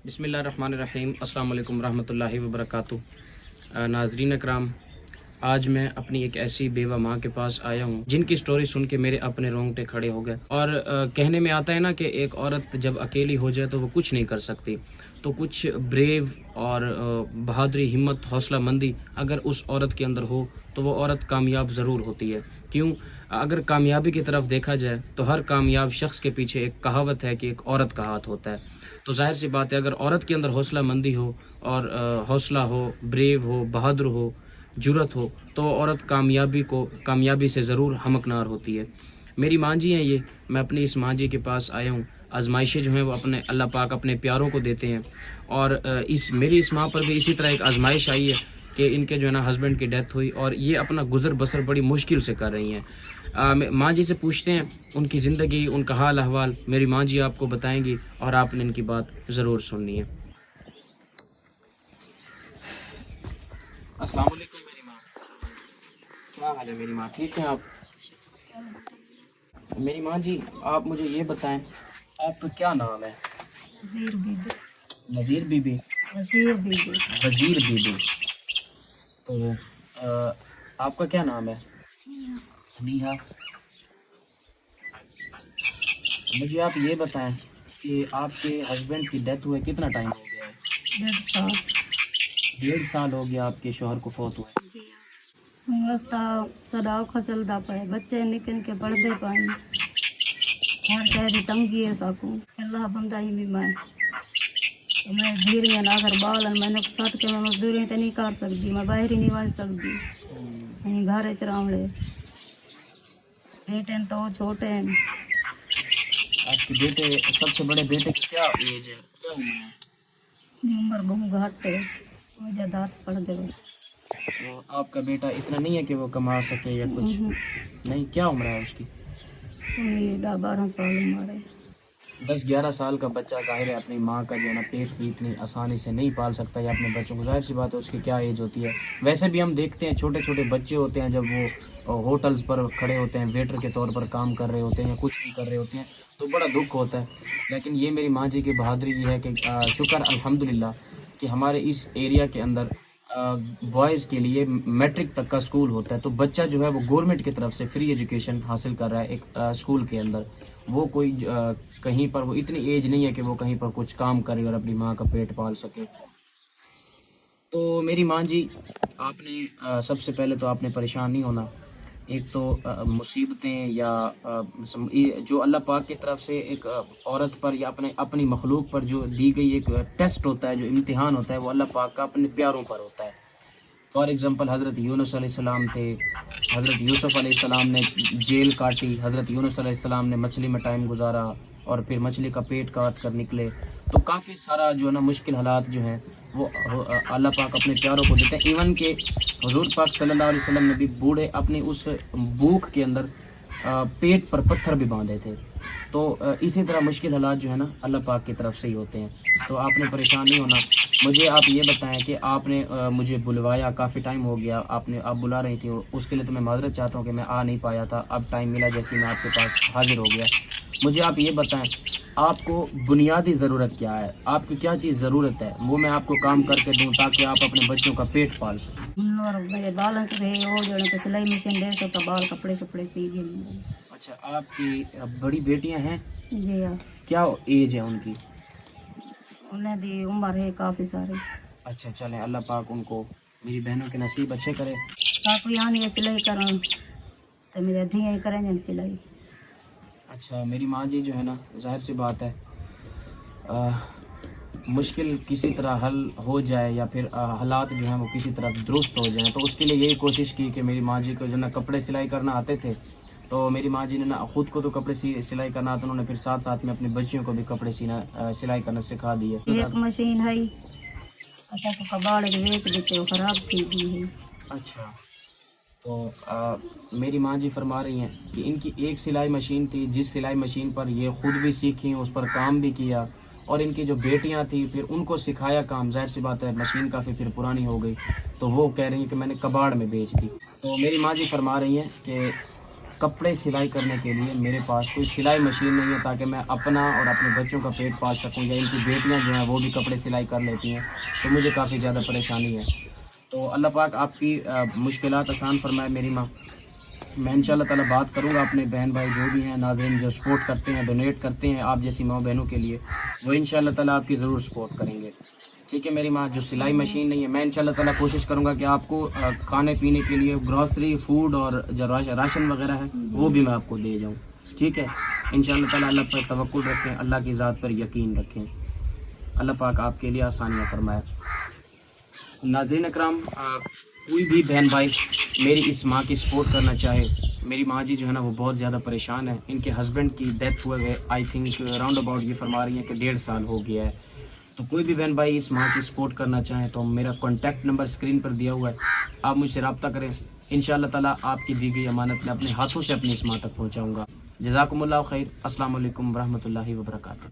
بسم اللہ الرحمن الرحیم۔ السلام علیکم ورحمۃ اللہ وبرکاتہ۔ ناظرین اکرام، آج میں اپنی ایک ایسی بیوہ ماں کے پاس آیا ہوں جن کی سٹوری سن کے میرے اپنے رونگٹے کھڑے ہو گئے۔ اور کہنے میں آتا ہے نا کہ ایک عورت جب اکیلی ہو جائے تو وہ کچھ نہیں کر سکتی، تو کچھ بریو اور بہادری، ہمت، حوصلہ مندی اگر اس عورت کے اندر ہو تو وہ عورت کامیاب ضرور ہوتی ہے۔ کیوں؟ اگر کامیابی کی طرف دیکھا جائے تو ہر کامیاب شخص کے پیچھے ایک کہاوت ہے کہ ایک عورت کا ہاتھ ہوتا ہے۔ تو ظاہر سی بات ہے، اگر عورت کے اندر حوصلہ مندی ہو اور حوصلہ ہو، بریو ہو، بہادر ہو، جرت ہو، تو عورت کامیابی سے ضرور ہمکنار ہوتی ہے۔ میری ماں جی ہیں یہ، میں اپنی اس ماں جی کے پاس آیا ہوں۔ آزمائشیں جو ہیں وہ اپنے اللہ پاک اپنے پیاروں کو دیتے ہیں، اور میری اس ماں پر بھی اسی طرح ایک آزمائش آئی ہے کہ ان کے جو ہے نا ہسبینڈ کی ڈیتھ ہوئی، اور یہ اپنا گزر بسر بڑی مشکل سے کر رہی ہیں۔ ماں جی سے پوچھتے ہیں ان کی زندگی، ان کا حال احوال میری ماں جی آپ کو بتائیں گی، اور آپ نے ان کی بات ضرور سننی ہے۔ السلام علیکم میری ماں، کیا حال ہے میری ماں؟ ٹھیک ہیں آپ؟ میری ماں جی، آپ مجھے یہ بتائیں، آپ کا کیا نام ہے؟ Wazir Bibi. Nazir Bibi? Wazir Bibi. Wazir Bibi? تو آپ کا کیا نام ہے؟ نیہا۔ مجھے آپ یہ بتائیں کہ آپ کے ہسبینڈ کی ڈیتھ ہوئے کتنا ٹائم ہو گیا ہے؟ 1.5 سال۔ 1.5 سال ہو گیا آپ کے شوہر کو فوت ہوئے؟ جی وقت چڑاؤ کا چلتا پڑے، بچے نکن کے پڑھتے پائیں، ہر کہہ تنگی ہے ساکوں اللہ بندہ ہی بھی میں دھیرے نہ کر بال میں نے سٹ کے میں مزدوری تو نہیں کر سکتی، میں باہر ہی نہیں بن سکتی، کہیں گھر چراؤں بیٹے تو چھوٹے ہیں۔ آپ کے بیٹے، سب سے بڑے بیٹے کی کیا ایج ہے، کیا عمر ہے؟ عمر بہت گھٹ ہے، مجھے 10 پڑھ دے۔ تو آپ کا بیٹا اتنا نہیں ہے کہ وہ کما سکے یا کچھ؟ نہیں، کیا عمر ہے اس کی؟ 12 سال عمر ہے۔ 10-11 سال کا بچہ ظاہر ہے اپنی ماں کا جو ہے نا پیٹ بھی اتنی آسانی سے نہیں پال سکتا، یا اپنے بچوں کو، ظاہر سی بات ہے اس کی کیا ایج ہوتی ہے۔ ویسے بھی ہم دیکھتے ہیں چھوٹے چھوٹے بچے ہوتے ہیں، جب وہ ہوٹلز پر کھڑے ہوتے ہیں، ویٹر کے طور پر کام کر رہے ہوتے ہیں یا کچھ بھی کر رہے ہوتے ہیں، تو بڑا دکھ ہوتا ہے۔ لیکن یہ میری ماں جی کی بہادری یہ ہے کہ شکر الحمدللہ کہ ہمارے اس ایریا کے اندر بوائز کے لیے میٹرک تک کا سکول ہوتا ہے، تو بچہ جو ہے وہ گورنمنٹ کی طرف سے فری ایجوکیشن حاصل کر رہا ہے ایک سکول کے اندر۔ وہ کوئی کہیں پر، وہ اتنی ایج نہیں ہے کہ وہ کہیں پر کچھ کام کرے اور اپنی ماں کا پیٹ پال سکے۔ تو میری ماں جی، آپ نے سب سے پہلے تو آپ نے پریشان نہیں ہونا۔ ایک تو مصیبتیں یا جو اللہ پاک کی طرف سے ایک عورت پر یا اپنی مخلوق پر جو دی گئی ایک ٹیسٹ ہوتا ہے، جو امتحان ہوتا ہے، وہ اللہ پاک کا اپنے پیاروں پر ہوتا ہے۔ فار ایگزامپل حضرت یونس علیہ السلام تھے، حضرت یوسف علیہ السلام نے جیل کاٹی، حضرت یونس علیہ السلام نے مچھلی میں ٹائم گزارا اور پھر مچھلی کا پیٹ کاٹ کر نکلے۔ تو کافی سارا جو ہے نا مشکل حالات جو ہیں وہ اللہ پاک اپنے پیاروں کو دیتے ہیں۔ ایون کہ حضور پاک صلی اللہ علیہ وسلم نے بھی بوڑھے اپنی اس بھوک کے اندر پیٹ پر پتھر بھی باندھے تھے۔ تو اسی طرح مشکل حالات جو ہے نا اللہ پاک کی طرف سے ہی ہوتے ہیں، تو آپ نے پریشان نہیں ہونا۔ مجھے آپ یہ بتائیں کہ آپ نے مجھے بلوایا، کافی ٹائم ہو گیا، آپ بلا رہی تھی، اس کے لیے تو میں معذرت چاہتا ہوں کہ میں آ نہیں پایا تھا۔ اب ٹائم ملا جیسے میں آپ کے پاس حاضر ہو گیا۔ مجھے آپ یہ بتائیں، آپ کو بنیادی ضرورت کیا ہے؟ آپ کی کیا چیز ضرورت ہے، وہ میں آپ کو کام کر کے دوں تاکہ آپ اپنے بچوں کا پیٹ پال سکیں۔ اور میرے بالوں کے ہو جانے تو سلائی مشین دے سکتا، بال کپڑے شپڑے سی گئے۔ اچھا، آپ کی بڑی بیٹیاں ہیں؟ جی ہاں۔ کیا ایج ہے ان کی؟ انہیں دی عمر ہے کافی ساری۔ اچھا، چلیں اللہ پاک ان کو، میری بہنوں کے نصیب اچھے کرے۔ آپ یہاں نہیں سلائی کروں تو میرے دھیاں ہی کریں گے سلائی۔ اچھا میری ماں جی جو ہے نا، ظاہر سی بات ہے مشکل کسی طرح حل ہو جائے یا پھر حالات جو ہیں وہ کسی طرح درست ہو جائیں، تو اس کے لیے یہی کوشش کی کہ میری ماں جی کو جو نا کپڑے سلائی کرنا آتے تھے، تو میری ماں جی نے نا خود کو تو کپڑے سلائی کرنا آتا، انہوں نے پھر ساتھ ساتھ میں اپنے بچیوں کو بھی کپڑے سلائی کرنا سکھا دیے۔ ایک مشین ہے اچھا کو کباڑ بیچ دیتے، وہ خراب تھی بھی ہے۔ اچھا، تو میری ماں جی فرما رہی ہیں کہ ان کی ایک سلائی مشین تھی، جس سلائی مشین پر یہ خود بھی سیکھیں، اس پر کام بھی کیا، اور ان کی جو بیٹیاں تھیں پھر ان کو سکھایا کام۔ ظاہر سی بات ہے مشین کافی پھر پرانی ہو گئی، تو وہ کہہ رہی ہیں کہ میں نے کباڑ میں بیچ دی۔ تو میری ماں جی فرما رہی ہیں کہ کپڑے سلائی کرنے کے لیے میرے پاس کوئی سلائی مشین نہیں ہے تاکہ میں اپنا اور اپنے بچوں کا پیٹ پال سکوں، یا ان کی بیٹیاں جو ہیں وہ بھی کپڑے سلائی کر لیتی ہیں، تو مجھے کافی زیادہ پریشانی ہے۔ تو اللہ پاک آپ کی مشکلات آسان فرمائے میری ماں۔ میں انشاءاللہ تعالیٰ بات کروں گا اپنے بہن بھائی جو بھی ہیں ناظرین، جو سپورٹ کرتے ہیں، ڈونیٹ کرتے ہیں آپ جیسی ماں بہنوں کے لیے، وہ انشاءاللہ تعالیٰ آپ کی ضرور سپورٹ کریں گے، ٹھیک ہے میری ماں۔ جو سلائی مشین نہیں ہے، میں انشاءاللہ تعالیٰ کوشش کروں گا کہ آپ کو کھانے پینے کے لیے گروسری فوڈ اور جو راشن وغیرہ ہے وہ بھی میں آپ کو دے جاؤں، ٹھیک ہے انشاءاللہ تعالیٰ۔ اللہ پر توکل رکھیں، اللہ کی ذات پر یقین رکھیں، اللہ پاک آپ کے لیے آسانیاں فرمائے۔ ناظرین اکرام، کوئی بھی بہن بھائی میری اس ماں کی سپورٹ کرنا چاہے، میری ماں جی جو ہے نا وہ بہت زیادہ پریشان ہے، ان کے ہسبینڈ کی ڈیتھ ہوئے آئی تھنک راؤنڈ اباؤٹ یہ فرما رہی ہیں کہ 1.5 سال ہو گیا ہے۔ تو کوئی بھی بہن بھائی اس ماں کی سپورٹ کرنا چاہیں تو میرا کانٹیکٹ نمبر اسکرین پر دیا ہوا ہے، آپ مجھ سے رابطہ کریں، انشاءاللہ تعالیٰ آپ کی دی گئی امانت میں اپنے ہاتھوں سے اپنی اس ماں تک پہنچاؤں گا۔ جزاکم اللہ خیر، السلام علیکم ورحمۃ اللہ وبرکاتہ۔